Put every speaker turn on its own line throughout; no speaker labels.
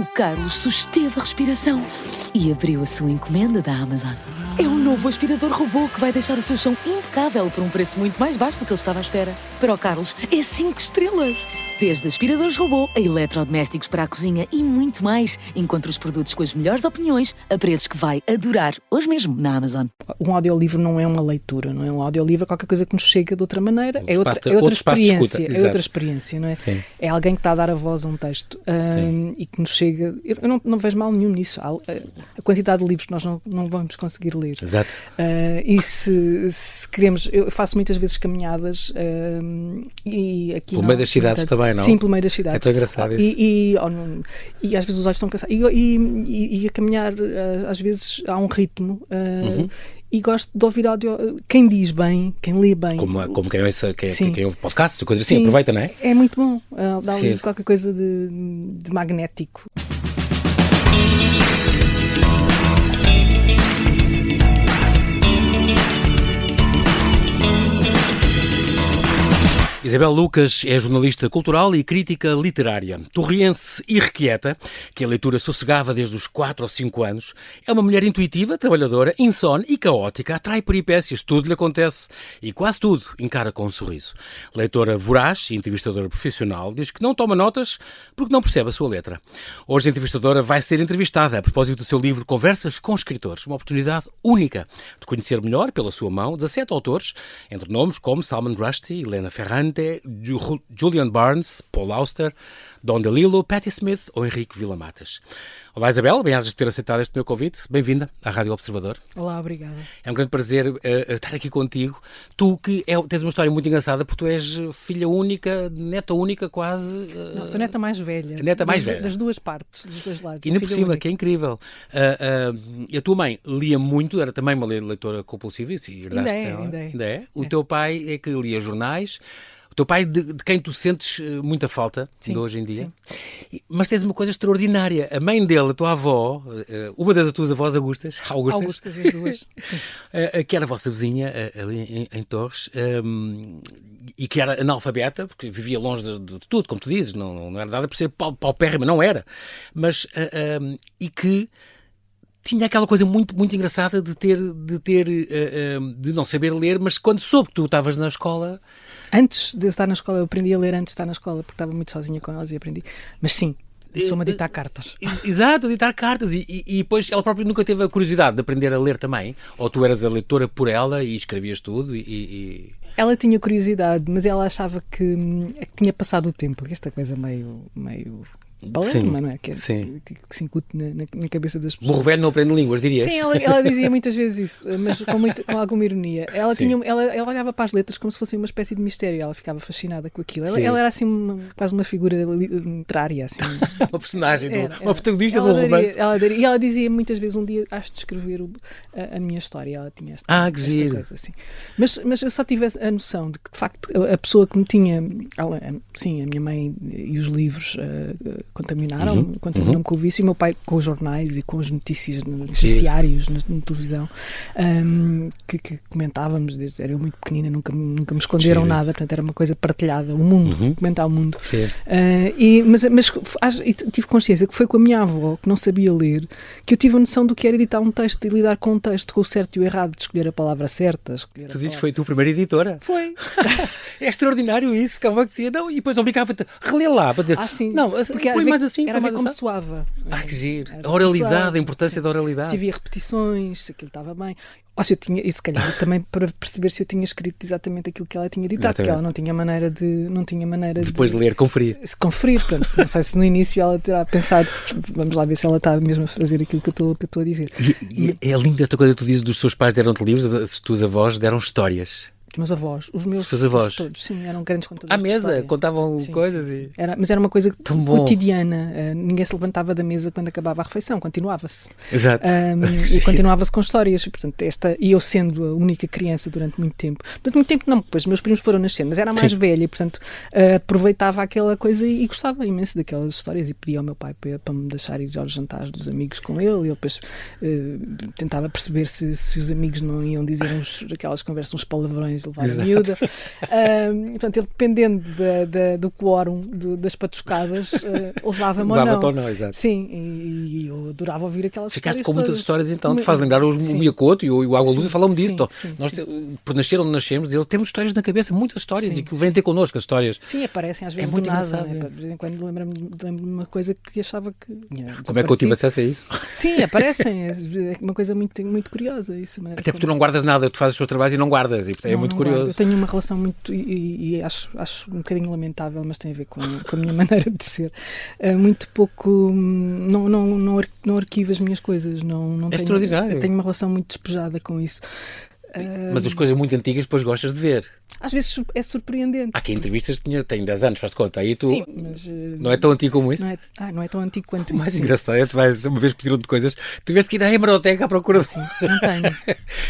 O Carlos susteve a respiração e abriu a sua encomenda da Amazon. É um novo aspirador robô que vai deixar o seu chão impecável por um preço muito mais baixo do que ele estava à espera. Para o Carlos, é 5 estrelas. Desde aspiradores robô a eletrodomésticos para a cozinha e muito mais. Encontre os produtos com as melhores opiniões a preços que vai adorar hoje mesmo na Amazon.
Um audiolivro não é uma leitura, não é? Um audiolivro é qualquer coisa que nos chega de outra maneira. É outra experiência. É outra experiência, não é?
Sim.
É alguém que está a dar a voz a um texto e que nos chega. Eu não vejo mal nenhum nisso. A quantidade de livros que nós não vamos conseguir ler.
Exato.
E se queremos. Eu faço muitas vezes caminhadas e aqui.
Pelo meio das cidades também. Não?
Sim, pelo meio das cidades.
É tão engraçado isso.
E às vezes os olhos estão cansados. E a caminhar, às vezes, há um ritmo. E gosto de ouvir áudio. Quem diz bem, quem lê bem.
Como quem ouve podcasts, coisas assim, aproveita, não é?
É muito bom. Dá-lhe qualquer coisa de magnético.
Isabel Lucas é jornalista cultural e crítica literária. Torriense irrequieta, que a leitura sossegava desde os 4 ou 5 anos, é uma mulher intuitiva, trabalhadora, insone e caótica, atrai peripécias, tudo lhe acontece e quase tudo encara com um sorriso. Leitora voraz e entrevistadora profissional, diz que não toma notas porque não percebe a sua letra. Hoje a entrevistadora vai ser entrevistada a propósito do seu livro Conversas com Escritores, uma oportunidade única de conhecer melhor, pela sua mão, 17 autores, entre nomes como Salman Rushdie, Helena Ferrante, Julian Barnes, Paul Auster, Don DeLillo, Patti Smith ou Henrique Villa-Matas. Olá Isabel, bem-ajas por ter aceitado este meu convite. Bem-vinda à Rádio Observador.
Olá, obrigada.
É um grande prazer estar aqui contigo. Tu que tens uma história muito engraçada porque tu és filha única, neta única quase.
Não, sou neta mais velha.
Neta mais velha.
Das duas partes, dos dois lados.
E ainda por cima, que é incrível. E a tua mãe lia muito, era também uma leitora compulsiva, e herdaste dela. Ainda é. O teu pai é que lia jornais. O teu pai, de quem tu sentes muita falta de hoje em dia. Sim. Mas tens uma coisa extraordinária. A mãe dele, a tua avó, uma das tuas avós, Augustas,
as duas.
Que era a vossa vizinha ali em Torres, e que era analfabeta, porque vivia longe de tudo, como tu dizes, não era nada por ser paupérrima, não era. Mas, e que tinha aquela coisa muito, muito engraçada de não saber ler, mas quando soube que tu estavas na escola...
Antes de eu estar na escola, eu aprendi a ler antes de estar na escola, porque estava muito sozinha com elas e aprendi. Mas sim, sou-me a ditar cartas.
Exato, a ditar cartas. E depois ela própria nunca teve a curiosidade de aprender a ler também? Ou tu eras a leitora por ela e escrevias tudo?
Ela tinha curiosidade, mas ela achava que tinha passado o tempo. Esta coisa meio palerma, não é? Que se incute na cabeça das pessoas.
Burro velho não aprende línguas, dirias?
Sim, ela dizia muitas vezes isso, mas com alguma ironia. Ela olhava para as letras como se fosse uma espécie de mistério, ela ficava fascinada com aquilo. Ela era assim quase uma figura literária. Assim.
Uma personagem, uma protagonista do romance.
E ela dizia muitas vezes, um dia has de escrever a minha história. Ela tinha esta coisa assim. Mas eu só tive a noção de que, de facto, a pessoa que me tinha... Sim, a minha mãe e os livros... contaminaram-me com o vício, e meu pai com os jornais e com as notícias nos noticiários na televisão que comentávamos, era eu muito pequenina, nunca me esconderam nada, portanto era uma coisa partilhada, o mundo, comentar o mundo. Mas tive consciência que foi com a minha avó, que não sabia ler, que eu tive a noção do que era editar um texto e lidar com um texto, com o certo e o errado, de escolher a palavra certa.
Tu dizes que foi a tua primeira editora?
Foi.
É extraordinário isso, que a avó dizia, não, e depois obrigava-te a reler lá, para dizer,
sim.
não, põe mais assim,
era ver como soava.
Que giro. A oralidade, a importância da oralidade.
Se havia repetições, se aquilo estava bem. Ou se eu tinha, e se calhar também para perceber se eu tinha escrito exatamente aquilo que ela tinha ditado, porque ela não tinha maneira de...
Depois de ler, conferir.
Portanto, não sei se no início ela terá pensado que vamos lá ver se ela está mesmo a fazer aquilo que eu estou a dizer.
E é linda esta coisa que tu dizes dos teus pais deram-te livros, as tuas avós deram histórias.
Os meus avós, os meus
avós
todos, sim, eram grandes contadores.
À mesa, contavam coisas.
Sim. Mas era uma coisa cotidiana. Ninguém se levantava da mesa quando acabava a refeição, continuava-se.
Exato.
E continuava-se com histórias. Portanto, e eu sendo a única criança durante muito tempo não, depois meus primos foram nascendo, mas era a mais velha e, portanto, aproveitava aquela coisa e gostava imenso daquelas histórias e pedia ao meu pai para me deixar ir aos jantares dos amigos com ele, e eu depois tentava perceber se os amigos não iam dizer aquelas conversas, uns palavrões condições de levar a miúda. Portanto, ele, dependendo do quórum das patuscadas, levava-me ou não.
Exato.
Sim, e eu adorava ouvir aquelas histórias.
Ficaste com muitas histórias, então, te faz lembrar o Miyakoto e o Água Luz, falam-me disso. Nós, por nascer onde nascemos, temos histórias na cabeça, muitas histórias, e que vêm ter connosco as histórias.
Sim, aparecem às vezes
muito
do nada.
engraçado.
De vez em quando lembro-me de uma coisa que achava que...
Como é que eu tive acesso a isso?
Sim, aparecem. É uma coisa muito, muito curiosa. Isso,
até porque tu não guardas nada, tu fazes os teus trabalhos e não guardas, e é muito curioso.
Guardo. Eu tenho uma relação muito, e acho um bocadinho lamentável, mas tem a ver com a minha maneira de ser. Muito pouco... Não arquivo as minhas coisas.
É extraordinário.
Eu tenho uma relação muito despejada com isso.
Mas as coisas muito antigas depois gostas de ver.
Às vezes é surpreendente.
Há aqui entrevistas que têm 10 anos, faz-te conta. Aí tu...
Sim, mas...
não é tão antigo como isso?
Não é tão antigo quanto isso.
O mais engraçado é que uma vez pediram-te coisas, tiveste que ir à hemeroteca à procura.
Sim, não tenho.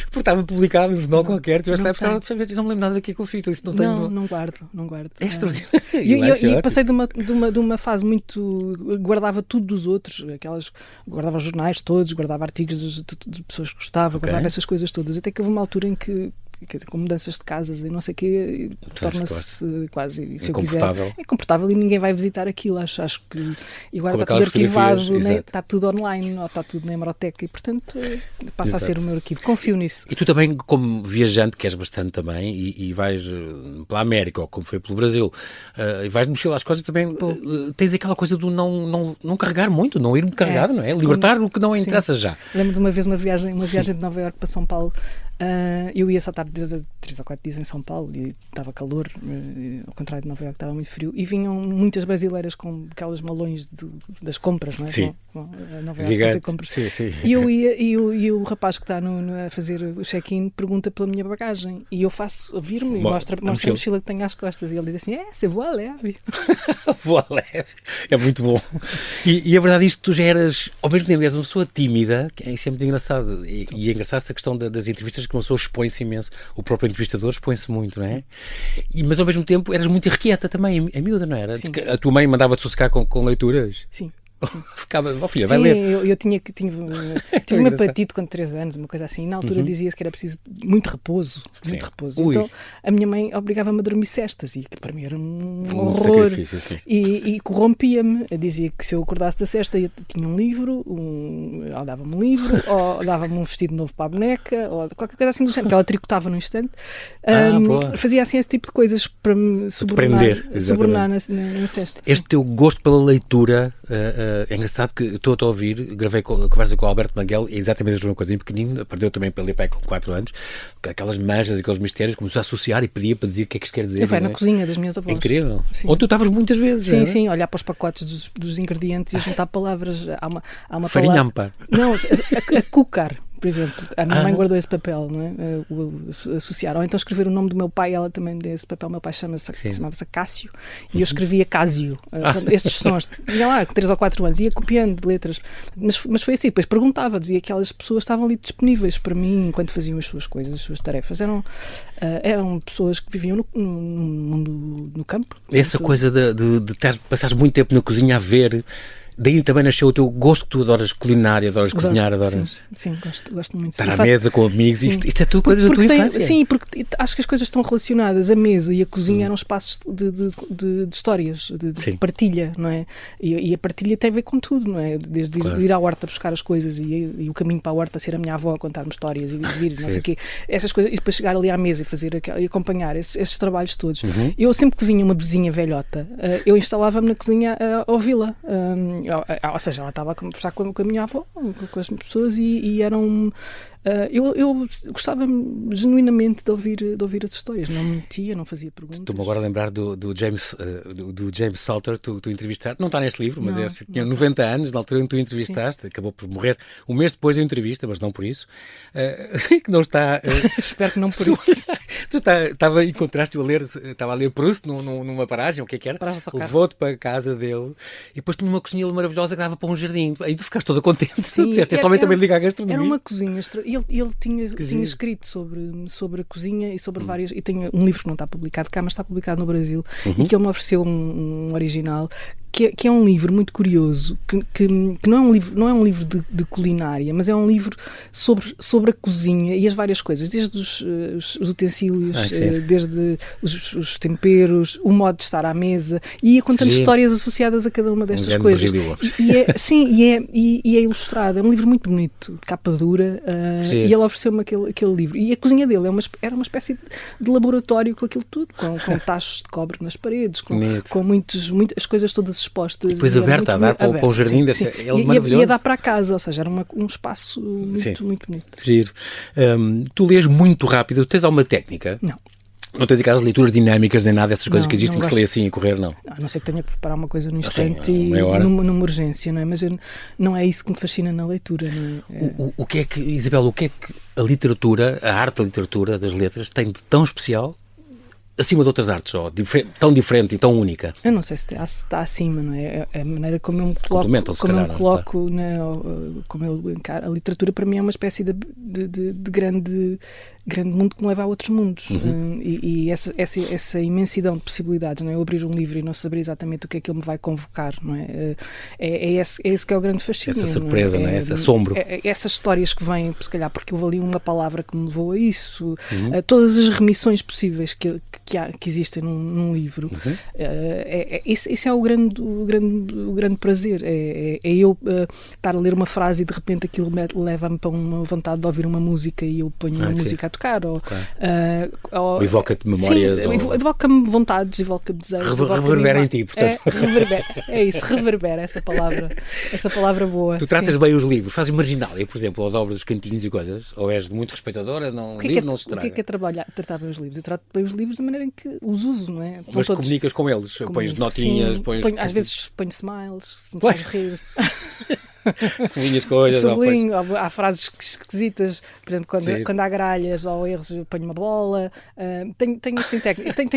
Porque estava publicado num jornal qualquer, tiveste lá a buscar, não me lembro nada do que é que eu fiz. Isso não tenho...
Não guardo.
É extraordinário.
E passei de uma fase muito... Guardava tudo dos outros, guardava os jornais todos, guardava artigos de pessoas que gostava, guardava essas coisas todas. Até que houve uma altura em que com mudanças de casas e não sei o quê, torna-se quase, se eu quiser, é confortável e ninguém vai visitar aquilo, acho que e agora está tudo arquivado, né? Está tudo online, ou está tudo na hemeroteca e portanto passa a ser o meu arquivo, confio nisso.
E tu também, como viajante, que és bastante também, e vais pela América, ou como foi pelo Brasil, e vais mexer lá as coisas também, tens aquela coisa do não carregar muito, não ir carregado, não é? Libertar o que não interessa já.
Lembro de uma vez uma viagem de Nova Iorque para São Paulo. Eu ia só estar 3 ou 4 dias em São Paulo e estava calor, ao contrário de Nova Iorque estava muito frio, e vinham muitas brasileiras com aquelas malões das compras, não é?
Sim.
A Nova Iorque fazer compras.
Sim.
E eu ia, e o rapaz que está a fazer o check-in pergunta pela minha bagagem e eu viro-me e mostro a mochila que tenho às costas e ele diz assim, você voa leve.
Voa leve, é muito bom. E a verdade é isto, tu já eras, ao mesmo tempo, és uma pessoa tímida, que é sempre engraçado, e é engraçado esta questão das entrevistas, que uma pessoa expõe-se imenso, o próprio entrevistador expõe-se muito, não é? Mas ao mesmo tempo eras muito irrequieta também, a miúda, não era? A tua mãe mandava-te sossegar com leituras?
Sim.
Ficava, filha, vai ler.
Eu tive uma hepatite com 3 anos, uma coisa assim. Na altura dizia-se que era preciso muito repouso. Então a minha mãe obrigava-me a dormir cestas e que para mim era um horror. E corrompia-me. Dizia que se eu acordasse da cesta eu tinha um livro, ela dava-me um livro, ou dava-me um vestido novo para a boneca, ou qualquer coisa assim do género, que ela tricotava num instante. Fazia assim esse tipo de coisas para me subornar na cesta.
Este teu gosto pela leitura... é engraçado que estou a ouvir, gravei conversa com o Alberto Manguel, é exatamente a mesma coisa, em pequenino, aprendeu também pela ler com 4 anos, aquelas manchas, aqueles mistérios, começou a associar e pedia para dizer o que é que isto quer dizer.
Eu fui na cozinha das minhas avós.
É incrível.
Sim.
Onde tu estavas muitas vezes.
Sim, olhar para os pacotes dos ingredientes e juntar palavras. Há uma
farinha
palavra... Não, a cucar. Por exemplo, a minha mãe guardou esse papel, não é? Associar. Ou então escrever o nome do meu pai, ela também deu esse papel. Meu pai chamava-se Cássio e eu escrevia Cásio. Estes sons, ia lá, com 3 ou 4 anos, ia copiando letras. Mas foi assim, depois perguntava, dizia que aquelas pessoas estavam ali disponíveis para mim enquanto faziam as suas coisas, as suas tarefas. Eram pessoas que viviam no mundo, no campo.
Essa coisa de passares muito tempo na cozinha a ver. Daí também nasceu o teu gosto, que tu adoras culinária, adoras cozinhar, adoras...
Sim, gosto muito.
Estar à mesa com amigos, isto é tudo coisas da tua infância.
Sim, porque acho que as coisas estão relacionadas. A mesa e a cozinha eram espaços de histórias, de partilha, não é? E a partilha tem a ver com tudo, não é? Desde ir à horta buscar as coisas e o caminho para a horta ser a minha avó a contar-me histórias e vir, não sei o quê. Essas coisas, e depois chegar ali à mesa e acompanhar esses trabalhos todos. Eu sempre que vinha uma vizinha velhota, eu instalava-me na cozinha a ouvi-la. Ou seja, ela estava a conversar com a minha avó, com as pessoas e eram... Eu gostava genuinamente de ouvir as histórias, não me metia, não fazia perguntas.
Estou-me agora a lembrar do James Salter, tu entrevistaste, não está neste livro, mas tinha 90 anos, na altura em que tu entrevistaste, acabou por morrer um mês depois da entrevista, mas não por isso, que não está...
Espero que não por isso.
Estava a ler Proust numa paragem, o que é que era? Levou-te para a casa dele e depois tinha uma cozinha maravilhosa que dava para um jardim, aí tu ficaste toda contente.
Sim,
este homem também liga à gastronomia.
Era uma cozinha ele tinha escrito sobre a cozinha e sobre várias... E tem um livro que não está publicado cá, mas está publicado no Brasil, e que ele me ofereceu um original que é um livro muito curioso, que não é um livro de culinária, mas é um livro sobre a cozinha e as várias coisas, desde os utensílios, desde os temperos, o modo de estar à mesa, e ia contando histórias associadas a cada uma destas coisas. E é ilustrado, é um livro muito bonito, de capa dura, e ele ofereceu-me aquele livro. E a cozinha dele era uma espécie de laboratório com aquilo tudo, com tachos de cobre nas paredes, com muitas coisas todas expostas.
E depois aberta, a dar para o jardim, é maravilhoso.
E a dar para a casa, ou seja, era um espaço muito bonito.
Giro. Tu lês muito rápido, tens alguma técnica? Não tens aquelas leituras dinâmicas nem nada dessas coisas que existem que se lê assim a correr, não?
A não ser que tenha que preparar uma coisa no instante e numa urgência, não é? Mas não é isso que me fascina na leitura, não é?
O que é que, Isabel, o que é que a literatura, a arte da literatura, das letras, tem de tão especial acima de outras artes, tão diferente e tão única?
Eu não sei se está acima, não é? A maneira como eu me como eu encaro. A literatura para mim é uma espécie de grande mundo que me leva a outros mundos. E essa imensidão de possibilidades, não é? Eu abrir um livro e não saber exatamente o que é que ele me vai convocar, não é? É esse que é o grande fascínio.
Essa surpresa, não é? Esse assombro.
Essas histórias que vêm, se calhar, porque houve ali uma palavra que me levou a isso, todas as remissões possíveis que existem num livro. Esse é o grande prazer. É eu estar a ler uma frase e de repente aquilo leva-me para uma vontade de ouvir uma música e eu ponho uma música a tocar.
Ou evoca-te memórias.
Sim, evoca-me vontades, evoca-me desejos.
Reverbera em ti, portanto.
É isso, reverbera, essa palavra boa.
Tu tratas bem os livros, fazes marginal, por exemplo, ou dobras os cantinhos e coisas, ou és muito respeitadora, livro não se estraga.
O que é tratar bem os livros? Eu trato bem os livros da maneira em que os uso, não é?
Mas comunicas com eles, pões notinhas,
às vezes ponho smiles, se me faz rir.
Sublinhas coisas.
Sublinho, há frases esquisitas, por exemplo, quando há gralhas ou erros, eu ponho uma bola. Tenho assim técnica. Tenho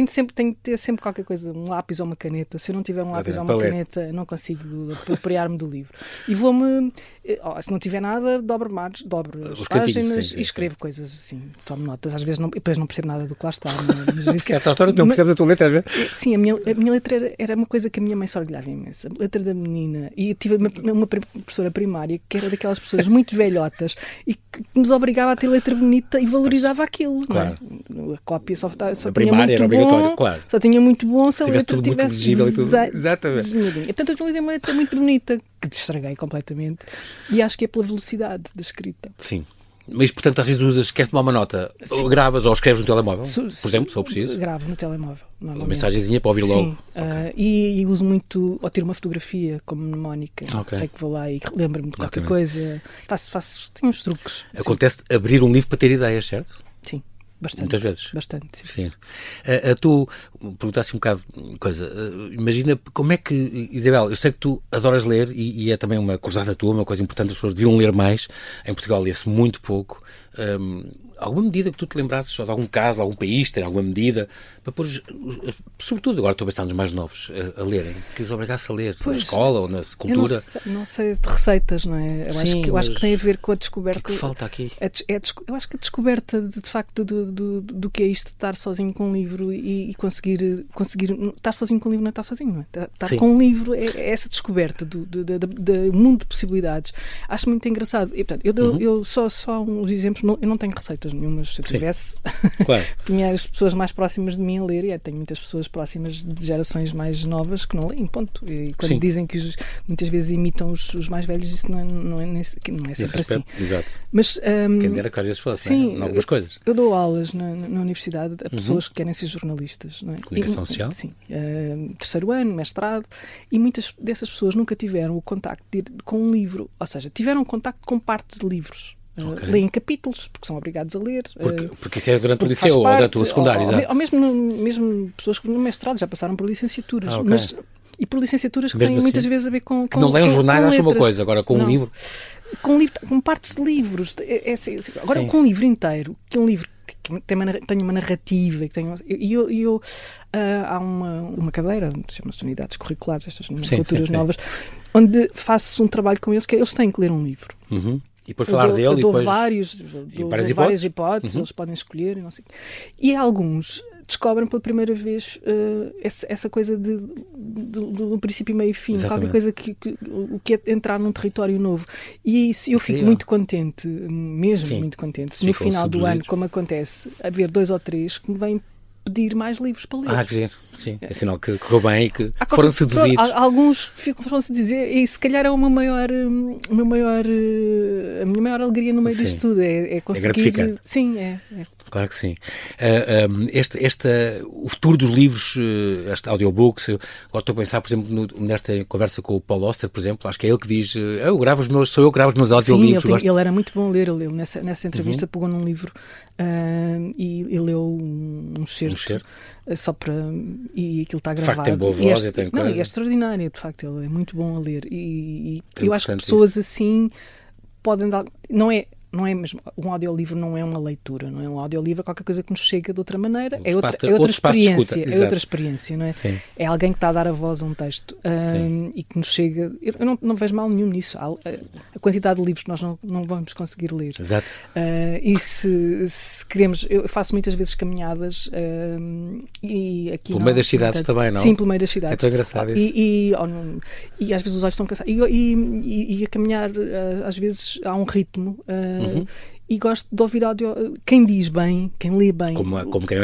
de ter sempre qualquer coisa, um lápis ou uma caneta. Se eu não tiver um lápis ou uma caneta, não consigo apropriar-me do livro. E vou-me, se não tiver nada, dobro as páginas e escrevo coisas assim, tomo notas. Às vezes depois não percebo nada do que lá está.
Mas a história não percebes a tua letra, às vezes?
Sim, a minha letra era uma coisa que a minha mãe se orgulhava imenso. A letra da menina. E tive uma professora primária que era daquelas pessoas muito velhotas e que nos obrigava a ter letra bonita e valorizava aquilo.
Claro.
Não é? A cópia só tinha
primária era obrigatório, claro.
Só tinha muito bom se a letra
tudo
tivesse
legível e tudo. Exatamente.
E, portanto, eu tinha uma letra muito bonita que estraguei completamente e acho que é pela velocidade da escrita.
Sim. Mas, portanto, às vezes queres tomar uma nota, ou gravas ou escreves no telemóvel, por exemplo, se eu preciso.
Gravo no telemóvel.
Uma mensagenzinha para ouvir logo.
Sim, e uso muito, ou tiro uma fotografia como mnemónica. Sei que vou lá e lembro-me de qualquer coisa. Tenho uns truques.
Acontece abrir um livro para ter ideias, certo?
Sim. Bastante.
Muitas vezes.
Bastante, sim.
Tu perguntaste um bocado coisa. Imagina como é que, Isabel, eu sei que tu adoras ler e é também uma cruzada tua, uma coisa importante, as pessoas deviam ler mais. Em Portugal lê-se muito pouco. Alguma medida que tu te lembrasses, ou de algum caso, de algum país, ter alguma medida, para pôr, sobretudo agora estou a pensar nos mais novos, a lerem, que os obrigasse a ler na escola ou na cultura.
Não sei de receitas, não é? Eu acho que tem a ver com a descoberta.
O que falta aqui?
Eu acho que a descoberta de facto do que é isto de estar sozinho com um livro e conseguir estar sozinho com um livro, não é estar sozinho, não é? Estar com um livro é essa descoberta do mundo de possibilidades. Acho muito engraçado. E, portanto, eu só uns exemplos, eu não tenho receitas nenhumas. Se eu tivesse,
claro.
Tinha as pessoas mais próximas de mim a ler, e tenho muitas pessoas próximas de gerações mais novas que não leem, ponto. E quando dizem que muitas vezes imitam os mais velhos, isso não é sempre assim.
Exato.
Mas,
quem dera que às vezes fosse,
sim,
em algumas coisas.
Eu dou aulas na universidade a pessoas que querem ser jornalistas. Não é?
Comunicação social?
Sim. Terceiro ano, mestrado, e muitas dessas pessoas nunca tiveram o contacto com um livro, ou seja, tiveram contacto com partes de livros. Leem capítulos, porque são obrigados a ler.
Porque isso é durante o liceu ou durante o secundário,
ou mesmo pessoas que no mestrado já passaram por licenciaturas. E por licenciaturas que têm muitas vezes a ver com
que não leem os jornais, acham uma coisa, agora com um livro.
Com partes de livros. Agora, com um livro inteiro, que é um livro que tem uma narrativa, há uma cadeira, chama-se Unidades Curriculares, estas nomenclaturas novas, onde faço um trabalho com eles, que eles têm que ler um livro.
E depois falar dele
eu
e
dou
depois...
várias hipóteses, eles podem escolher e não sei. E alguns descobrem pela primeira vez essa coisa do princípio, meio e fim,
Exatamente.
qualquer coisa o que é entrar num território novo. E isso eu fico muito contente, mesmo muito contente, se no final do ano, como acontece, haver 2 ou 3 que me vêm pedir mais livros para ler.
Que giro. Sim, é sinal que correu bem e que foram seduzidos.
Alguns foram-se dizer, e se calhar é a minha maior alegria no meio disto tudo, é conseguir...
É gratificante.
Sim, é.
Claro que sim. O futuro dos livros, este audiobooks, agora estou a pensar, por exemplo, nesta conversa com o Paul Auster, por exemplo, acho que é ele que diz, sou eu que gravo os meus audiolivros.
Sim, ele era muito bom a ler, ele nessa entrevista pegou num livro e leu um certo. Só para... E aquilo está gravado.
De facto tem boa voz e tem coisa.
Não, é extraordinário, de facto, ele é muito bom a ler. E eu acho que pessoas assim podem dar... Não é mesmo, um audiolivro não é uma leitura, não é um audiolivro, é qualquer coisa que nos chega de outra maneira, é outra experiência, não é?
Sim.
É alguém que está a dar a voz a um texto e que nos chega, eu não vejo mal nenhum nisso, a quantidade de livros que nós não vamos conseguir ler.
Exato.
E se queremos, eu faço muitas vezes caminhadas e aqui
pelo meio das cidades também, não?
Sim, pelo meio das cidades.
É tão engraçado isso.
E às vezes os olhos estão cansados e a caminhar às vezes há um ritmo e gosto de ouvir áudio, quem diz bem, quem lê bem.
Como quem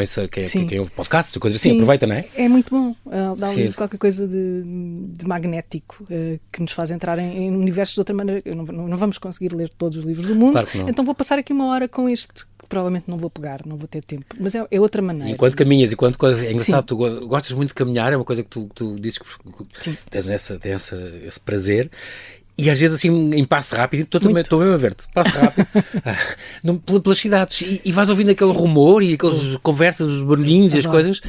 ouve podcasts, coisas assim, aproveita, não é?
É muito bom, dá ali qualquer coisa de magnético que nos faz entrar em universos de outra maneira. Não vamos conseguir ler todos os livros do mundo,
claro que não.
Então vou passar aqui 1 hora com este, que provavelmente não vou pegar, não vou ter tempo, mas é outra maneira.
Enquanto caminhas, é engraçado, tu gostas muito de caminhar, é uma coisa que tu dizes que tens esse prazer. E às vezes assim, em passo rápido, estou mesmo a ver-te, passo rápido, pelas cidades, e vais ouvindo aquele rumor e aquelas conversas, os barulhinhos e as coisas,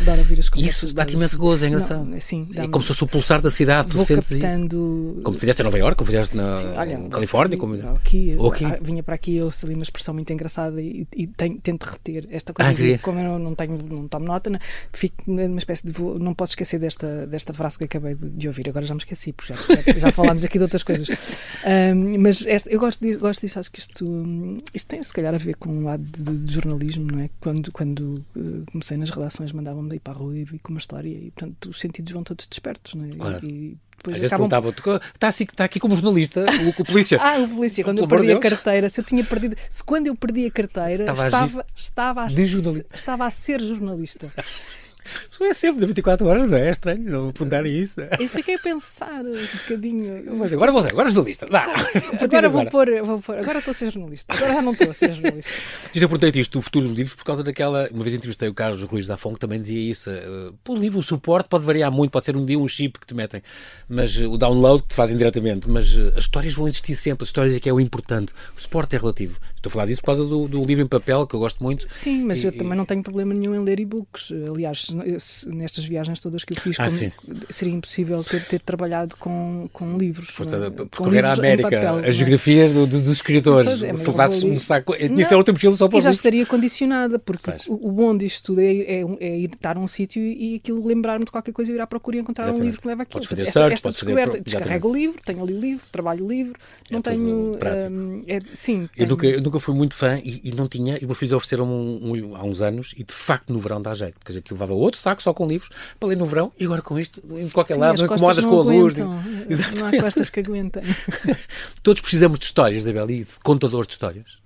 e isso dá-te imenso gozo, é engraçado. É como se fosse o pulsar da cidade, tu sentes
captando...
isso. Como fizeste em Nova Iorque, como fizeste na Califórnia.
Aqui. Vinha para aqui, eu ouço ali uma expressão muito engraçada e tento reter esta coisa, como eu não tomo nota, né? Fico numa espécie de... Não posso esquecer desta frase que acabei de ouvir, agora já me esqueci, porque já falámos aqui de outras coisas. Mas eu gosto disso, acho que isto tem se calhar a ver com um lado de jornalismo, não é? Quando comecei nas redações, mandavam-me daí para a rua e vi com uma história e portanto os sentidos vão todos despertos, não é?
Claro.
E depois
às vezes perguntavam, está aqui como jornalista, o polícia.
O polícia, quando eu perdi a carteira, quando eu perdi a carteira, estava a ser jornalista.
Isso é sempre de 24 horas, não é? É estranho não perguntarem isso.
Eu fiquei a pensar um bocadinho.
Mas agora jornalista.
Agora vou pôr. Agora estou a ser jornalista. Agora já não estou a ser jornalista.
Eu perguntei-te isto do futuro dos livros por causa daquela. Uma vez entrevistei o Carlos Ruiz Zafón, que também dizia isso. O livro, o suporte pode variar muito, pode ser um dia um chip que te metem, mas o download que te fazem diretamente. Mas as histórias vão existir sempre, as histórias é que é o importante. O suporte é relativo. Estou a falar disso por causa do livro em papel, que eu gosto muito.
Sim, mas eu também não tenho problema nenhum em ler e-books. Aliás, nestas viagens todas que eu fiz, seria impossível ter trabalhado com livros.
Percorrer a América, papel, as geografias dos escritores. Se levasses um saco, tinha ser outra mochila só para os livros.
Já estaria condicionada, porque o bom disto tudo é ir estar a um sítio e aquilo lembrar-me de qualquer coisa e ir à procura e encontrar um livro que leva aquilo.
Podes fazer search,
esta descoberta, descarrego o livro, tenho ali o livro, trabalho o livro, não tenho...
Eu nunca fui muito fã e não tinha, e os meus filhos ofereceram-me há uns anos e de facto no verão dá jeito, porque a gente levava outro saco só com livros para ler no verão e agora com isto em qualquer lado, não incomodas com a luz.
Não há costas que aguentem.
Todos precisamos de histórias, Isabel, e de contadores de histórias.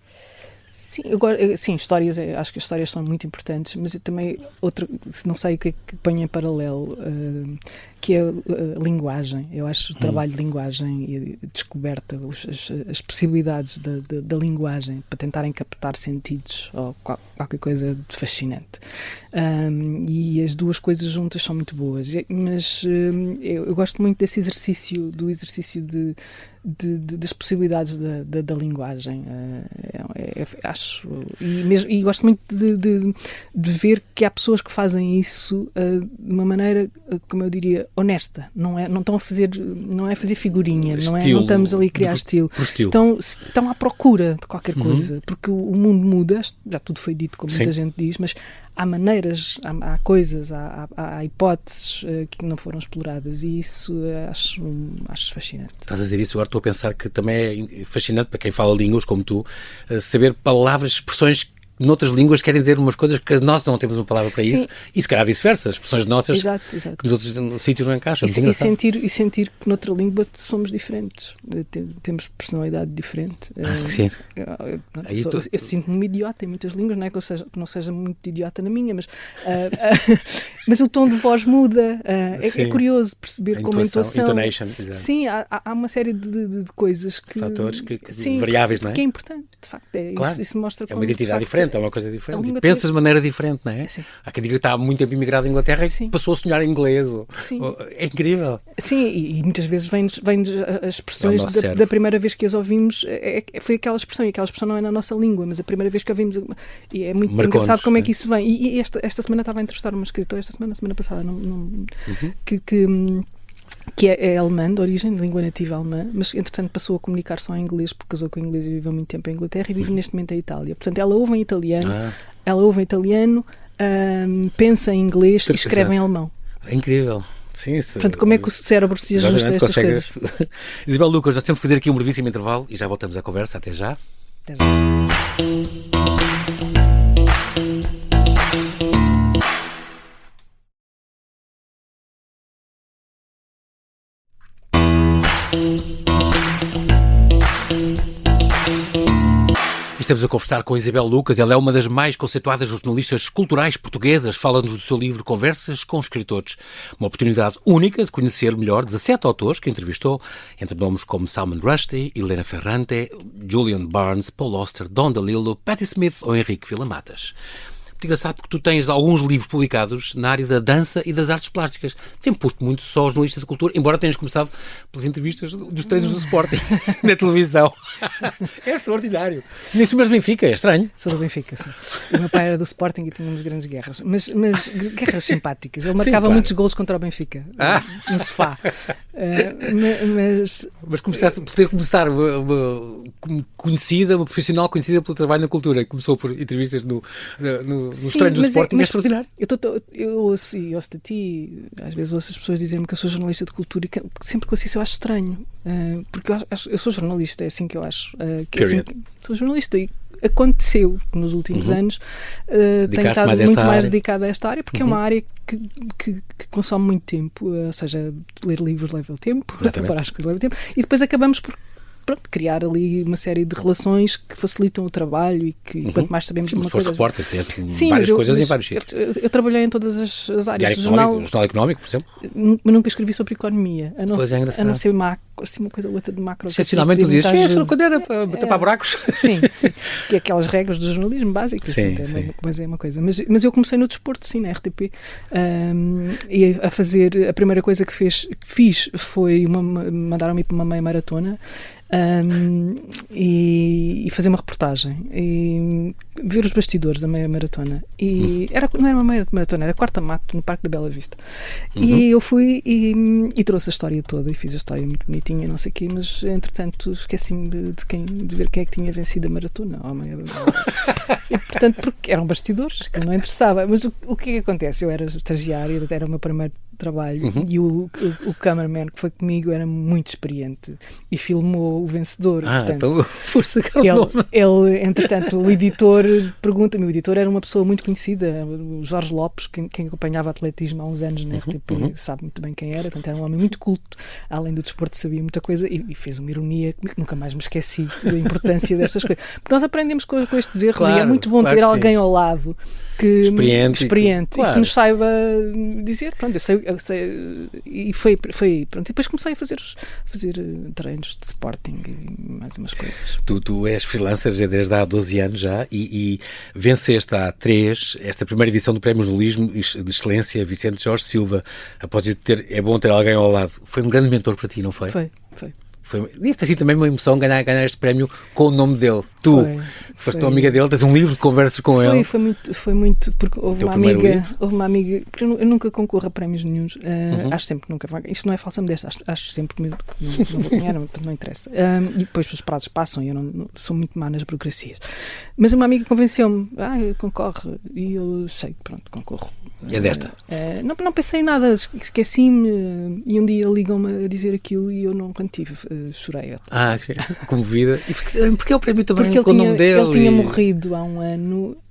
Sim, histórias, acho que as histórias são muito importantes, mas eu também, não sei o que é que ponho em paralelo, que é a linguagem. Eu acho o trabalho de linguagem e a descoberta, as possibilidades da linguagem para tentarem captar sentidos ou qualquer coisa de fascinante. E as duas coisas juntas são muito boas, mas eu gosto muito desse exercício, das possibilidades da linguagem. Acho, e gosto muito de ver que há pessoas que fazem isso de uma maneira, como eu diria, honesta, não estão a fazer, não é fazer figurinha,
Estilo,
não estamos ali a criar estilo. Estão à procura de qualquer coisa, porque o mundo muda, já tudo foi dito, como muita gente diz, mas há maneiras, há coisas, há hipóteses que não foram exploradas, e isso acho fascinante.
Estás a dizer isso, agora estou a pensar que também é fascinante para quem fala línguas como tu, saber palavras, expressões noutras línguas querem dizer umas coisas que nós não temos uma palavra para isso, e se calhar vice-versa, as expressões nossas que nos outros sítios não encaixam.
E sentir que noutra língua somos diferentes, temos personalidade diferente.
Sim.
Eu sinto-me um idiota em muitas línguas, não é que eu não seja muito idiota na minha, mas o tom de voz muda. É curioso perceber como a entoação.
Intonation,
sim, há uma série de coisas que...
fatores, variáveis, não é?
Que é importante, de facto.
Claro.
Isso mostra
uma identidade diferente. É uma coisa diferente. Pensas
tem...
de maneira diferente, não é?
Sim.
Há quem diga que está há muito tempo imigrado à Inglaterra e passou a sonhar em inglês. É incrível.
Sim, e muitas vezes vêm as expressões da primeira vez que as ouvimos, foi aquela expressão, e aquela expressão não é na nossa língua, mas a primeira vez que a ouvimos, e é muito engraçado como é que isso vem. E esta semana estava a entrevistar uma escritora, semana passada, que é alemã, de origem, de língua nativa alemã, mas entretanto passou a comunicar só em inglês, porque casou com inglês e viveu muito tempo em Inglaterra, e vive neste momento em Itália. Portanto, ela ouve em italiano, pensa em inglês e escreve em alemão.
É incrível. Sim,
portanto, como é que o cérebro se ajusta a estas coisas?
Isabel Lucas, nós temos que fazer aqui um brevíssimo intervalo e já voltamos à conversa. Até já.
Até já.
Estamos a conversar com Isabel Lucas, ela é uma das mais conceituadas jornalistas culturais portuguesas, fala-nos do seu livro Conversas com Escritores, uma oportunidade única de conhecer melhor 17 autores que entrevistou, entre nomes como Salman Rushdie, Helena Ferrante, Julian Barnes, Paul Auster, Don DeLillo, Patti Smith ou Henrique Villamatas. Muito engraçado porque tu tens alguns livros publicados na área da dança e das artes plásticas. Sempre posto muito só jornalista de cultura, embora tenhas começado pelas entrevistas dos treinos do Sporting na televisão. É extraordinário. Nem se mesmo Benfica, é estranho.
Sou do Benfica, sim. O meu pai era do Sporting e tínhamos grandes guerras. Mas guerras simpáticas. Ele marcava muitos golos contra o Benfica. No sofá.
Mas começaste por ter começar uma profissional conhecida pelo trabalho na cultura. Começou por entrevistas nos treinos do Sporting, é extraordinário.
Eu ouço de ti, às vezes ouço as pessoas dizerem que eu sou jornalista de cultura, e sempre que ouço isso eu acho estranho, porque eu sou jornalista, é assim que eu acho. Sou jornalista e aconteceu nos últimos anos, tenho estado muito mais dedicada a esta área, porque é uma área que consome muito tempo, ou seja, ler livros leva o tempo, preparar as coisas leva o tempo, e depois acabamos por criar ali uma série de relações que facilitam o trabalho e que quanto mais sabemos de uma coisa...
repórter, várias coisas em vários sítios.
Eu trabalhei em todas as áreas do jornal.
No Jornal Económico, por exemplo?
Mas nunca escrevi sobre economia. A não ser assim, uma coisa ou outra de macro.
Excepcionalmente tu dizias, quando era para tapar buracos.
Sim. Que é aquelas regras do jornalismo básicas. Sim. Mas é uma coisa. Mas eu comecei no desporto, sim, na RTP. E a fazer... A primeira coisa que fiz foi mandaram-me para uma meia maratona. E fazer uma reportagem e ver os bastidores da meia maratona e não era uma meia maratona, era quarta mato no Parque da Bela Vista e eu fui e trouxe a história toda e fiz a história muito bonitinha, não sei o quê, mas entretanto esqueci-me de ver quem é que tinha vencido a maratona e, portanto, porque eram bastidores que não interessava, mas o que é que acontece? Eu era estagiária, era o meu primeiro trabalho e o cameraman que foi comigo era muito experiente e filmou o vencedor. Portanto,
então força
ele, entretanto, o editor pergunta-me, o editor era uma pessoa muito conhecida, o Jorge Lopes, quem acompanhava atletismo há uns anos na RTP, sabe muito bem quem era, portanto era um homem muito culto, além do desporto sabia muita coisa e fez uma ironia que nunca mais me esqueci da importância destas coisas. Porque nós aprendemos com estes erros e é muito bom ter alguém ao lado que experiente e que nos saiba dizer, pronto, eu sei, e foi pronto, e depois comecei a fazer treinos de Sporting e mais umas coisas.
Tu és freelancer desde há 12 anos já e venceste há 3 esta primeira edição do Prémio Jornalismo de Excelência Vicente Jorge Silva. Após é bom ter alguém ao lado. Foi um grande mentor para ti, não foi?
Foi.
Deve ter sido também uma emoção ganhar este prémio com o nome dele. Tu foste tua amiga dele, tens um livro de conversas com ele.
Foi muito, porque houve uma amiga, porque eu nunca concorro a prémios nenhuns, acho sempre que nunca vai. Isto não é falsa modéstia, acho sempre que não vou ganhar, não interessa. E depois os prazos passam e eu não sou muito má nas burocracias. Mas uma amiga convenceu-me, concorre, e eu sei, pronto, concorro.
E é desta?
Não pensei em nada, esqueci-me, e um dia ligam-me a dizer aquilo e eu não contive, chorei.
Comovida. E porque é o prémio também
porque
com o nome dele?
Ele tinha morrido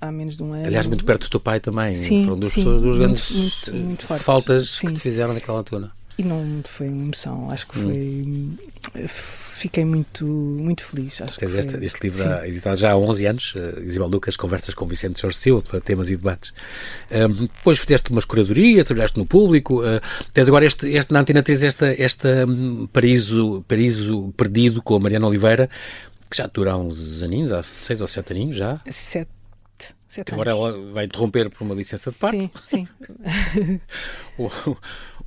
há menos de um ano.
Aliás, muito perto do teu pai também.
Sim,
foram duas grandes
muito
faltas que te fizeram naquela altura.
E não foi uma emoção, acho que foi... Fiquei muito, muito feliz.
Tens este livro editado já há 11 anos, Isabel Lucas, Conversas com Vicente Jorge Silva, Temas e Debates. Depois fizeste umas curadorias, trabalhaste no público, tens agora na Antena 3 esta Paraíso Perdido com a Mariana Oliveira, que já dura há uns aninhos, há 6 ou 7 aninhos já.
7
agora ela vai interromper por uma licença de parto.
Sim.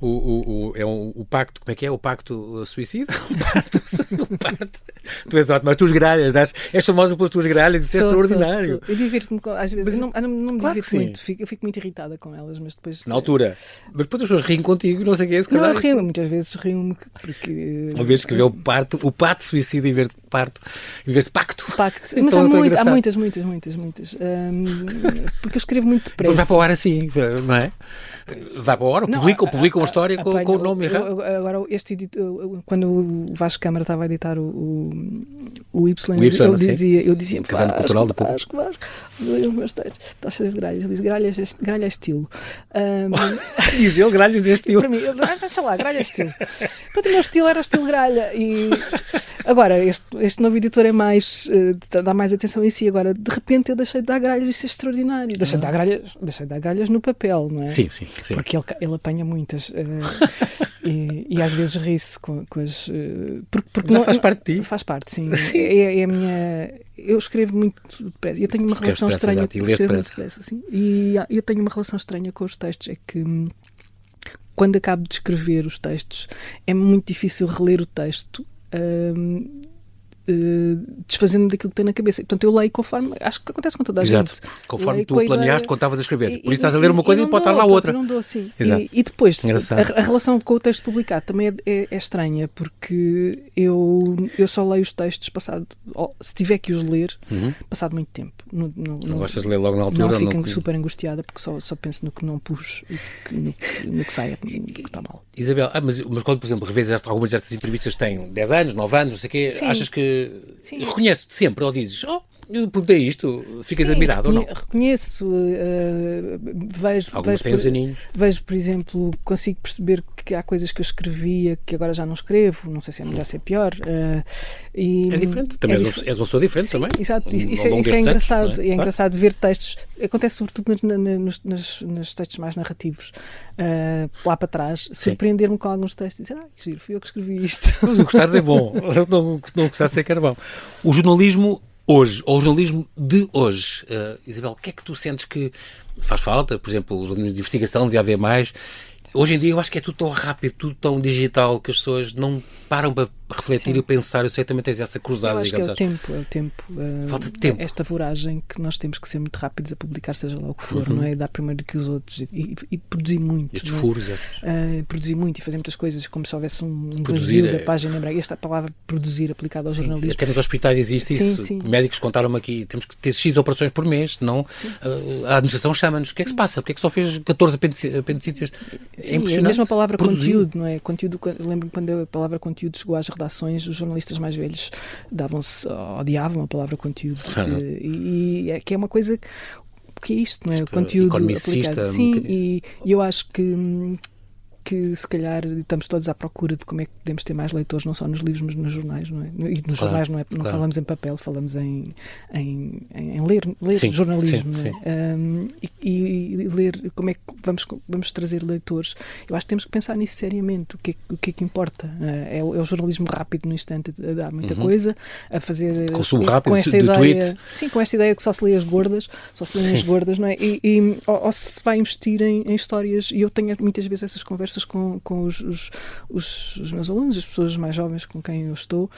O pacto, como é que é? O pacto suicida? O pacto. Tu és ótimo, as tuas gralhas, és famosa pelas tuas gralhas, isso é extraordinário.
Eu divirto-me, às vezes, não me
claro
divirto muito, eu fico muito irritada com elas, mas depois...
Na altura. Mas depois as pessoas riem contigo, não sei o que é esse
calhar. Não, muitas vezes rio-me porque...
Uma vez escreveu o pato suicida em vez de parto, em vez de pacto.
Mas há muitas. Porque eu escrevo muito depressa.
Depois vai para o ar assim, não é? Vai para o ar, publica uma história com o nome errado.
Agora, quando o Vasco Câmara estava a editar o Y, eu dizia Vasco, os meus textos, estás cheio de gralhas. Ele diz, gralha é estilo.
Diz ele, gralhas é estilo.
Para mim, deixa lá, gralha é estilo. Pronto, o meu estilo era o estilo gralha. E agora, este novo editor dá mais atenção a isso, e agora, de repente, eu deixei de dar gralhas, isso é extraordinário. Deixei de dar gralhas no papel, não é?
Sim.
Porque ele apanha muitas e às vezes ri-se com as... Porque
já faz parte de ti.
Faz parte, sim. É a minha... Eu escrevo muito depressa. Eu tenho uma relação estranha. E eu tenho uma relação estranha com os textos. É que quando acabo de escrever os textos é muito difícil reler o texto desfazendo daquilo que tem na cabeça. Portanto, eu leio conforme... Acho que acontece com toda a gente.
Exato. Conforme tu planeaste quando estavas a escrever. Por isso estás a ler uma coisa e pode estar lá outra.
Não dou, sim. E depois, a relação com o texto publicado também é estranha, porque eu só leio os textos se tiver que os ler, passado muito tempo.
Não gostas de ler logo na altura?
Não, fico super angustiada, porque só penso no que não pus e no que sai, que está mal.
Isabel, mas quando, por exemplo, revezes algumas destas entrevistas que têm 10 anos, 9 anos, não sei o quê, achas que reconheces-te sempre, ou dizes, eu perguntei isto, ficas admirado ou não?
Reconheço, vejo, por exemplo, consigo perceber que há coisas que eu escrevia que agora já não escrevo, não sei se é melhor ou se é pior.
É diferente, também és uma pessoa diferente também.
Exato, isso é engraçado. Anos, é engraçado ver textos, acontece sobretudo nos textos mais narrativos, lá para trás, surpreender-me com alguns textos e dizer, que giro, fui eu que escrevi isto.
Mas o gostares é bom, não gostares é carvão. O jornalismo hoje, ou o jornalismo de hoje, Isabel, o que é que tu sentes que faz falta? Por exemplo, os jornalistas de investigação devia haver mais. Hoje em dia eu acho que é tudo tão rápido, tudo tão digital, que as pessoas não param para refletir e pensar. Eu sei que também tens essa cruzada, digamos.
É o tempo.
Falta de tempo.
Esta voragem que nós temos que ser muito rápidos a publicar, seja lá o que for, não é? Dar primeiro que os outros e produzir muito.
Estes furos.
Produzir muito e fazer muitas coisas como se houvesse um vazio da página em branco. Esta palavra produzir aplicada ao jornalismo.
Até nos hospitais existe isso. Sim. Médicos contaram-me aqui, temos que ter X operações por mês, senão a administração chama-nos. O que é que se passa? Porque é que só fez 14 apendicícios? É impressionante.
A mesma palavra conteúdo, não é? Conteúdo, lembro-me quando a palavra conteúdo chegou às redações, os jornalistas mais velhos odiavam a palavra conteúdo. E é que é uma coisa que é isto, não é? O conteúdo aplicado. Sim, e eu acho que se calhar estamos todos à procura de como é que podemos ter mais leitores, não só nos livros, mas nos jornais, não é? E nos jornais não falamos em papel, falamos em ler jornalismo,
sim.
E ler como é que vamos trazer leitores. Eu acho que temos que pensar nisso seriamente, o que é que importa. É o jornalismo rápido no instante a dar muita coisa, a fazer
consumo rápido
com esta ideia,
tweet.
Sim, com esta ideia que só se lê as gordas, não é? Ou se vai investir em histórias, e eu tenho muitas vezes essas conversas conversas com os meus alunos, as pessoas mais jovens com quem eu estou,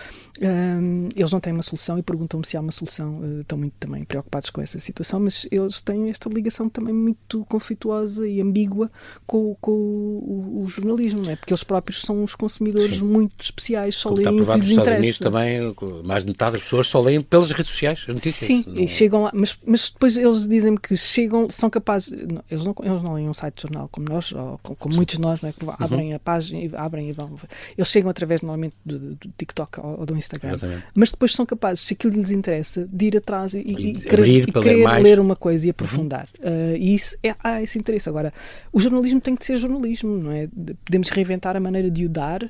eles não têm uma solução e perguntam-me se há uma solução. Estão muito também preocupados com essa situação, mas eles têm esta ligação também muito conflituosa e ambígua com o jornalismo, não é? Porque eles próprios são os consumidores muito especiais, só leem o que lhes interessa. Nos Estados Unidos
também, mais de metade das pessoas só leem pelas redes sociais as notícias.
Sim, e chegam lá, mas depois eles dizem-me que são capazes, eles não leem um site de jornal como nós, ou como muitos de nós, não é? Que abrem a página, abrem e vão. Eles chegam através normalmente do TikTok ou do Instagram. Exatamente. Mas depois são capazes, se aquilo lhes interessa, de ir atrás e querer ler uma coisa e aprofundar. E isso há esse interesse. Agora, o jornalismo tem que ser jornalismo, não é? Podemos reinventar a maneira de o dar,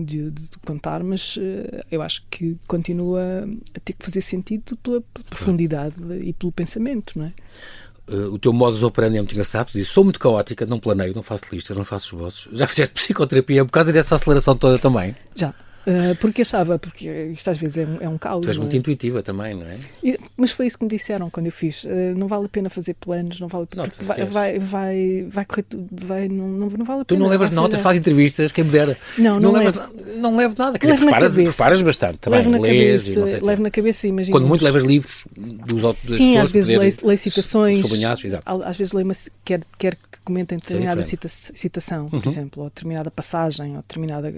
de contar, mas eu acho que continua a ter que fazer sentido pela profundidade e pelo pensamento, não é?
O teu modus operandi é muito engraçado. Tu dizes, sou muito caótica, não planeio, não faço listas, não faço esboços. Já fizeste psicoterapia por causa dessa aceleração toda também?
Já. Porque isto às vezes é um caos.
Tu és muito intuitiva também, não é?
Mas foi isso que me disseram quando eu fiz. Não vale a pena fazer planos, não vale a pena. Porque vai correr tudo, não vale a pena.
Tu não levas notas, fazes entrevistas, quem me dera.
Não
levo nada. Quer dizer, preparas bastante também.
Levo na cabeça, imagina.
Quando muito levas livros dos outros.
Sim, às vezes leio citações.
Sublinhados, exato.
Às vezes leio quer que comentem determinada citação, por exemplo, ou determinada passagem, ou determinada.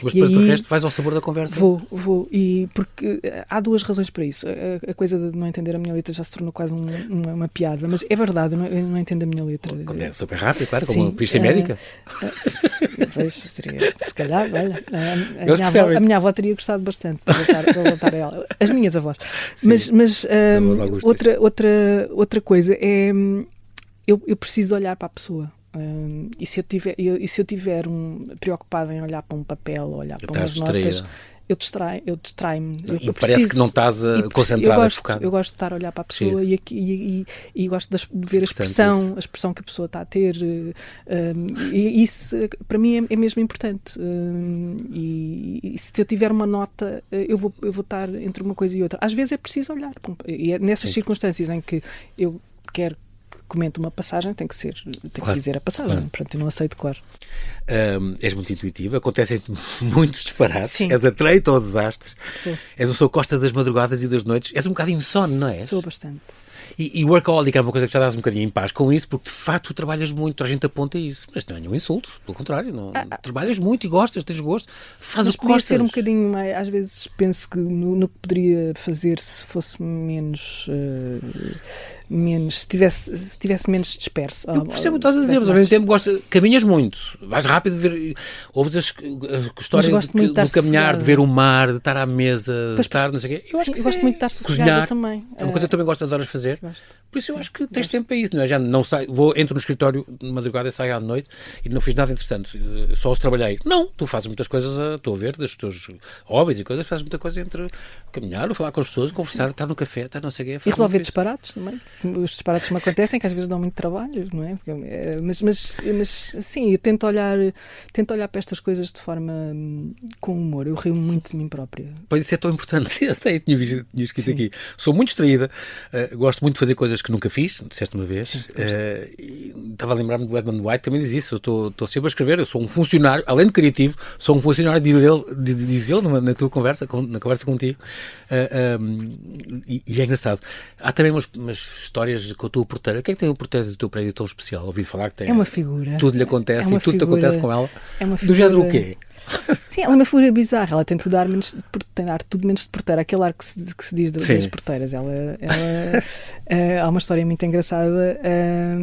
Mas para o resto vais ao sabor da conversa?
Vou. E porque há duas razões para isso. A coisa de não entender a minha letra já se tornou quase uma piada, mas é verdade, eu não entendo a minha letra.
Quando é super rápido, claro, como podias ser médica.
Vejo, seria, se calhar, olha,
a
minha avó teria gostado bastante para voltar a ela. As minhas avós. Mas outra coisa é, eu preciso olhar para a pessoa. E se eu tiver preocupado em olhar para um papel, olhar para umas notas, eu distraio-me.
Parece que não estás concentrada, focada.
Eu gosto de estar a olhar para a pessoa e gosto de ver a expressão que a pessoa está a ter. E isso, para mim, é mesmo importante. E se eu tiver uma nota, eu vou estar entre uma coisa e outra. Às vezes é preciso olhar. E é nessas circunstâncias em que eu quero comento uma passagem, tem que dizer a passagem, claro. Portanto eu não aceito cor.
És muito intuitiva, acontecem muitos disparates.
Sim.
És atreita ou desastres.
Sim. És
uma pessoa que gosta das madrugadas e das noites. És um bocado insone, não é?
Sou bastante.
E workaholic é uma coisa que já dás um bocadinho em paz com isso, porque de facto tu trabalhas muito, a gente aponta isso, mas não é nenhum insulto, pelo contrário, trabalhas muito e gostas, tens gosto, fazes o que gostas.
Ser um bocadinho mais, às vezes penso que no que poderia fazer se fosse menos se tivesse menos disperso.
Eu percebo o que estás a dizer, mas ao mesmo tempo caminhas muito, vais rápido, ouves a história do caminhar, de ver o mar, de estar à mesa, de estar, não sei o quê. Eu
gosto muito de estar sossegada também.
É uma coisa que eu também adoras fazer. Por isso eu acho que tens tempo para isso, não é? Já não saio, entro no escritório de madrugada e saio à noite e não fiz nada interessante, só os trabalhei. Não, tu fazes muitas coisas, estou a ver, dos teus hobbies e coisas, fazes muita coisa entre caminhar, falar com as pessoas, conversar, estar no café, estar não sei o quê.
E resolver disparates também. Os disparates me acontecem, que às vezes dão muito trabalho, não é? Mas sim, eu tento olhar para estas coisas de forma com humor. Eu rio muito de mim própria.
Pois isso é tão importante. Eu até tinha escrito aqui. Sou muito distraída, gosto muito de fazer coisas que nunca fiz, disseste uma vez. Sim, estava a lembrar-me do Edmund White, também diz isso. Eu estou sempre a escrever, eu sou um funcionário, além de criativo, sou um funcionário, diz ele na tua conversa, na conversa contigo. E é engraçado. Há também umas histórias com a tua porteira. O que é que tem o porteiro do teu prédio tão especial? Ouvi falar que tem.
É uma figura.
Tudo lhe acontece e tudo te acontece com ela.
É uma
figura. Do género o quê?
Sim, ela é uma figura bizarra. Ela tem tudo ar tudo menos de porteira. Aquele ar que se diz das porteiras. Há uma história muito engraçada.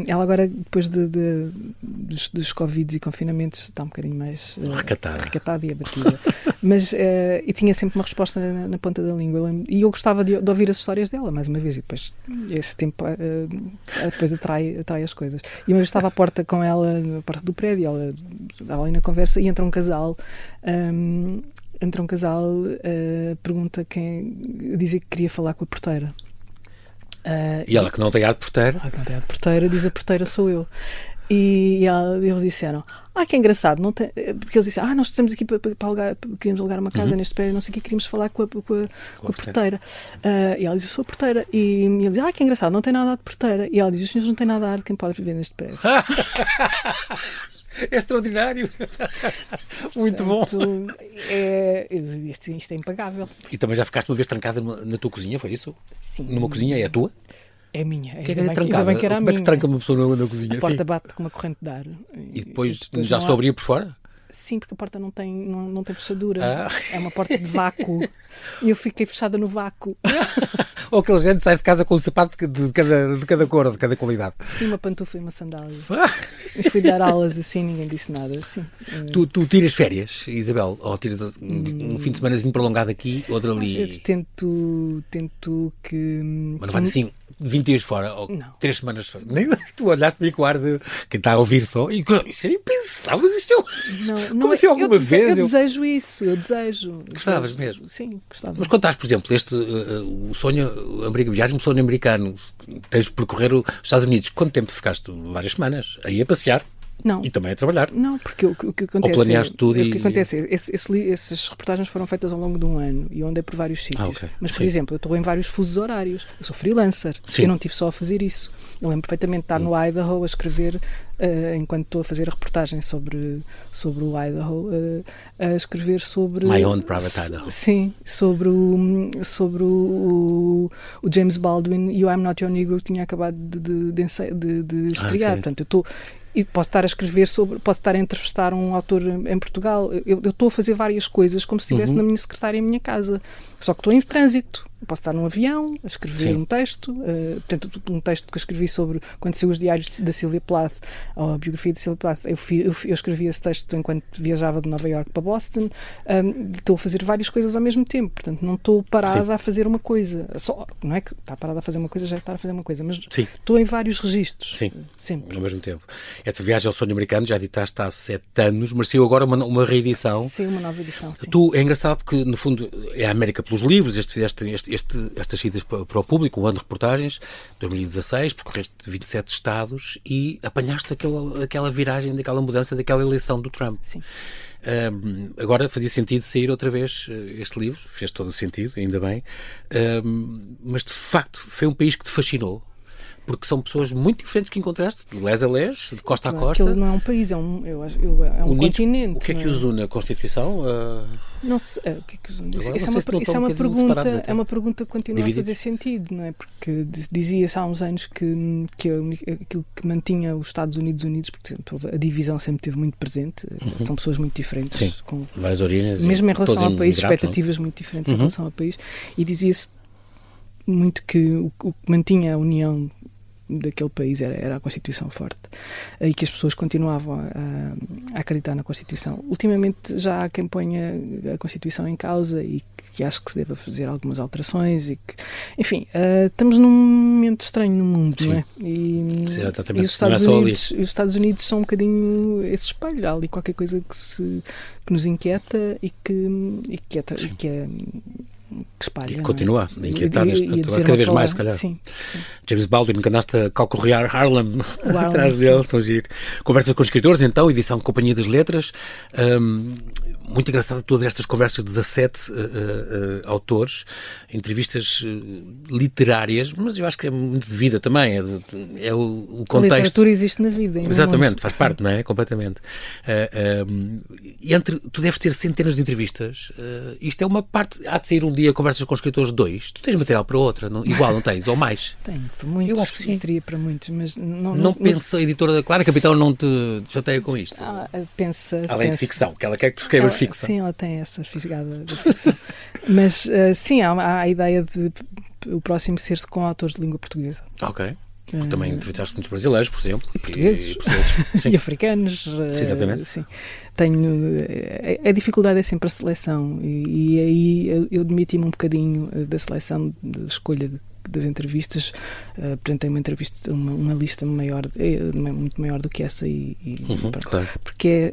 Ela agora, depois dos Covid e confinamentos, está um bocadinho mais recatada e abatida. Mas e tinha sempre uma resposta na ponta da língua. E eu gostava de ouvir as histórias dela, mais uma vez. E depois, esse tempo depois atrai as coisas. E uma vez estava à porta com ela, na porta do prédio, ela estava ali na conversa, e entra um casal. Pergunta dizia que queria falar com a porteira.
E ela que não tem ar de porteira?
Ela que não tem ar de porteira, diz: a porteira sou eu. E eles disseram: que engraçado, não tem... porque eles disseram: nós estamos aqui para alugar, queríamos alugar uma casa neste prédio, não sei o que, queríamos falar com a porteira. E ela diz: eu sou a porteira. E ele diz: que engraçado, não tem nada de porteira. E ela diz: os senhores não têm nada de ar de quem pode viver neste prédio.
É extraordinário. Muito bom.
Isto é impagável.
E também já ficaste uma vez trancada na tua cozinha, foi isso?
Sim.
Numa cozinha, é a tua?
É minha.
Que é trancada? Como é que se tranca uma pessoa na cozinha?
A porta bate com uma corrente de ar.
E depois já só abria por fora?
Sim, porque a porta não tem fechadura. É uma porta de vácuo. E eu fiquei fechada no vácuo.
Ou aquele gente sai de casa com um sapato de cada cor, de cada qualidade.
Sim, uma pantufa e uma sandália. Mas fui dar aulas assim, ninguém disse nada. Sim.
Tu tiras férias, Isabel? Ou tiras um fim de semanazinho prolongado aqui, outro ali?
Às vezes tento que...
Mas não vai assim 20 dias fora, ou
não.
3 semanas fora. Nem tu olhaste-me com o ar de quem está a ouvir só. E isso era impensável, mas isto é...
Não,
Como assim algumas vezes?
Eu desejo isso, eu desejo.
Gostavas mesmo?
Sim, gostava.
Mas contaste, por exemplo, o sonho, viagem um sonho americano, tens de percorrer os Estados Unidos. Quanto tempo ficaste? Várias semanas. Aí a passear.
Não.
E também a trabalhar.
Não, porque o que acontece...
Ou planeaste tudo
O que acontece é, essas reportagens foram feitas ao longo de um ano e eu andei por vários sítios.
Okay.
Mas, por exemplo, eu estou em vários fusos horários. Eu sou freelancer.
Sim.
Eu não tive só a fazer isso. Eu lembro perfeitamente de estar no Idaho a escrever, enquanto estou a fazer a reportagem sobre o Idaho, a escrever sobre...
My Own Private Idaho.
Sim, sobre o James Baldwin e o I'm Not Your Negro que tinha acabado de estrear.
Okay.
Portanto, eu estou... E posso estar a escrever posso estar a entrevistar um autor em Portugal. Eu estou a fazer várias coisas como se estivesse na minha secretária em minha casa. Só que estou em trânsito. Posso estar num avião a escrever um texto, portanto, um texto que eu escrevi sobre quando saiu os diários da Sylvia Plath, ou a biografia de Sylvia Plath. Eu escrevi esse texto enquanto viajava de Nova Iorque para Boston. Estou a fazer várias coisas ao mesmo tempo, portanto, não estou parada a fazer uma coisa. Não é que está parada a fazer uma coisa, já está a fazer uma coisa, mas estou em vários registros.
Sim,
sempre.
Ao mesmo tempo. Esta viagem ao sonho americano já editaste há 7 anos, mas saiu agora uma reedição.
Sim, uma nova edição. Sim.
É engraçado porque, no fundo, é a América pelos livros, estas idas para o público, um ano de reportagens, 2016, percorreste 27 estados e apanhaste aquela viragem, daquela mudança, daquela eleição do Trump.
Sim.
Agora fazia sentido sair outra vez este livro, fez todo o sentido, ainda bem, mas de facto foi um país que te fascinou. Porque são pessoas muito diferentes que encontraste, de les a les, de costa a costa.
Aquilo não é um país, é um continente.
O que é que os une? A Constituição?
Não sei. O que é que os une? Isso
é
uma pergunta que continua a fazer sentido, não é? Porque dizia-se há uns anos que aquilo que mantinha os Estados Unidos unidos, porque a divisão sempre esteve muito presente, são pessoas muito diferentes.
Sim, com várias origens.
Mesmo em relação ao país, expectativas muito diferentes em relação ao país. E dizia-se muito que o que mantinha a união daquele país era a Constituição forte e que as pessoas continuavam a acreditar na Constituição. Ultimamente já há quem ponha a Constituição em causa e que acho que se deva fazer algumas alterações e que, enfim, estamos num momento estranho no mundo, não é? E os Estados Unidos são um bocadinho esse espelho. Há ali qualquer coisa que nos inquieta e que espalha.
E que continua a inquietar-nos cada vez mais, se calhar.
Sim.
James Baldwin, que andaste a calcorrear Harlem atrás dele, estão a giro. Conversas com escritores, então, edição de Companhia das Letras. Muito engraçado todas estas conversas, 17 autores, entrevistas literárias, mas eu acho que é muito de vida também, é o contexto. A literatura
existe na vida.
Exatamente, faz parte, não é? Completamente. Tu deves ter centenas de entrevistas. Isto é uma parte, há de sair um dia conversas com escritores 2, tu tens material para outra, igual não tens, ou mais?
Tenho, para muitos. Eu acho que sim. Teria para muitos, mas
não penso, a editora, claro, a Capitão não te chateia com isto. Além de ficção, que ela quer que tu escrevas ficção.
Sim, ela tem essa fisgada de ficção. Mas, sim, há a ideia de o próximo ser-se com autores de língua portuguesa.
Ok. Também entrevistaste muitos brasileiros, por exemplo.
E portugueses. E africanos.
Sim, exatamente.
Sim. A dificuldade é sempre a seleção. E aí eu demiti-me um bocadinho da seleção, da escolha das entrevistas. Apresentei uma lista maior, muito maior do que essa.
Claro.
Porque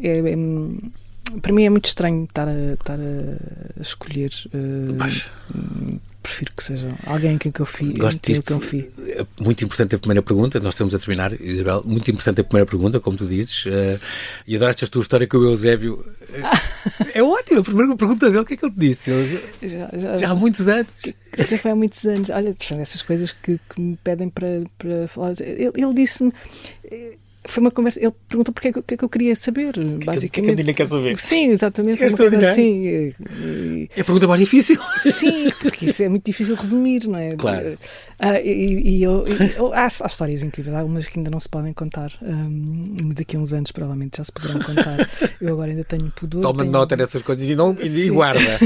para mim é muito estranho estar a escolher. Prefiro que seja alguém em quem eu confio.
Gosto disto. É muito importante a primeira pergunta. Nós estamos a terminar, Isabel. Muito importante a primeira pergunta, como tu dizes. E adoro esta tua história com o Eusébio. É ótimo. A primeira pergunta dele, o que é que ele te disse? Já há muitos anos.
Já foi há muitos anos. Olha, são essas coisas que me pedem para falar. Ele disse-me... Foi uma conversa. Ele perguntou porque é que eu queria saber, basicamente.
Que a menina quer saber.
Sim, exatamente.
É extraordinário.
Assim.
É a pergunta mais difícil.
Sim, porque isso é muito difícil resumir, não é?
Claro.
Há histórias incríveis, há algumas que ainda não se podem contar. Daqui a uns anos, provavelmente, já se poderão contar. Eu agora ainda tenho pudor.
Toma nota dessas coisas e guarda.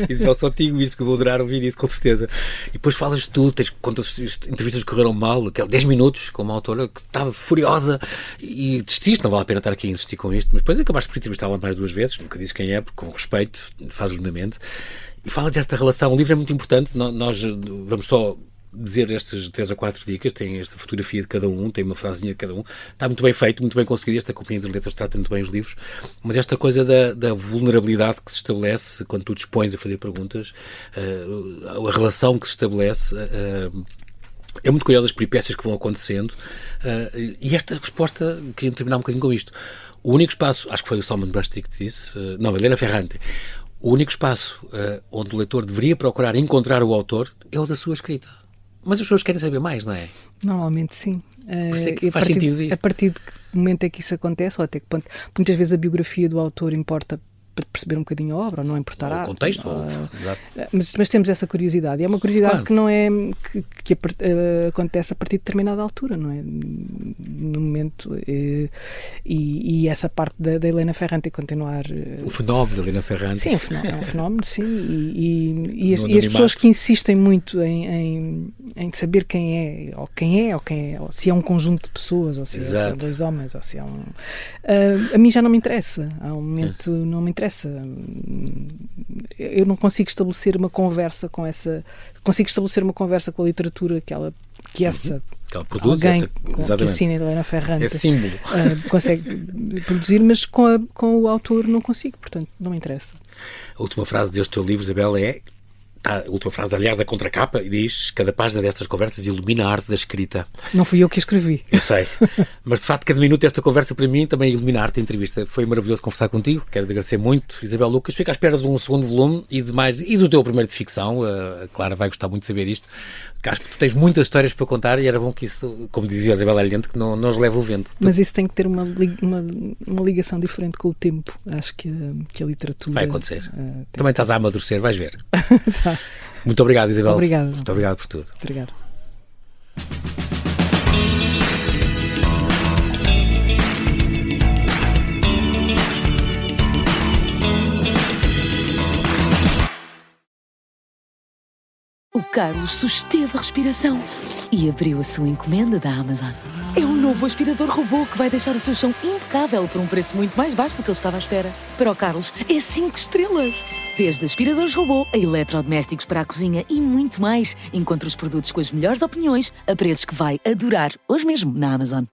Isabel, só digo isto, que eu vou adorar ouvir isso, com certeza. E depois falas tu, contas entrevistas que correram mal, 10 minutos com uma autora que estava furiosa e desististe, não vale a pena estar aqui a insistir com isto, mas depois acabaste por entrevistá-la mais 2 vezes, nunca disse quem é, porque com respeito, faz lindamente. E fala desta relação. O livro é muito importante, nós vamos só dizer estas 3 ou 4 dicas, tem esta fotografia de cada um, tem uma frasinha de cada um, está muito bem feito, muito bem conseguido, esta companhia de letras trata muito bem os livros, mas esta coisa da vulnerabilidade que se estabelece quando tu dispões a fazer perguntas, a relação que se estabelece, é muito curiosa as peripécias que vão acontecendo, e esta resposta, queria terminar um bocadinho com isto. O único espaço, acho que foi o Salman Rushdie que disse, não, Helena Ferrante, o único espaço onde o leitor deveria procurar encontrar o autor é o da sua escrita. Mas as pessoas querem saber mais, não é?
Normalmente sim.
Por isso é que faz sentido isto.
A partir do momento em que isso acontece, ou até que ponto, muitas vezes a biografia do autor importa para perceber um bocadinho a obra, ou não importará.
O contexto.
Mas temos essa curiosidade. E é uma curiosidade, claro, que não é que acontece a partir de determinada altura, não é? No momento. E essa parte da Helena Ferrante continuar.
O fenómeno da Helena Ferrante.
Sim, é um fenómeno, sim. E as pessoas que insistem muito em saber quem é, ou se é um conjunto de pessoas, ou se são 2 homens, ou se é um. A mim já não me interessa. Há um momento, não me interessa. Eu não consigo estabelecer uma conversa com essa. Consigo estabelecer uma conversa com a literatura que ela
produz,
alguém que assina Helena Ferrante
é símbolo.
Consegue produzir, mas com o autor não consigo, portanto não me interessa.
A última frase deste teu livro, Isabel, a última frase, aliás, da contracapa, diz: cada página destas conversas ilumina a arte da escrita.
Não fui eu que escrevi.
Eu sei, mas de facto cada minuto desta conversa para mim também ilumina a arte da entrevista. Foi maravilhoso conversar contigo, quero agradecer muito. Isabel Lucas, fica à espera de um segundo volume e do teu primeiro de ficção. A Clara vai gostar muito de saber isto. Acho que tu tens muitas histórias para contar e era bom que isso, como dizia a Isabel Allende, que não nos leve o vento.
Mas isso tem que ter uma ligação diferente com o tempo. Acho que a literatura...
Vai acontecer. Também estás a amadurecer, vais ver.
Tá.
Muito obrigado, Isabel.
Obrigado.
Muito obrigado por tudo.
Obrigado.
O Carlos susteve a respiração e abriu a sua encomenda da Amazon. É um novo aspirador robô que vai deixar o seu chão impecável por um preço muito mais baixo do que ele estava à espera. Para o Carlos, é 5 estrelas. Desde aspiradores robô a eletrodomésticos para a cozinha e muito mais. Encontre os produtos com as melhores opiniões a preços que vai adorar hoje mesmo na Amazon.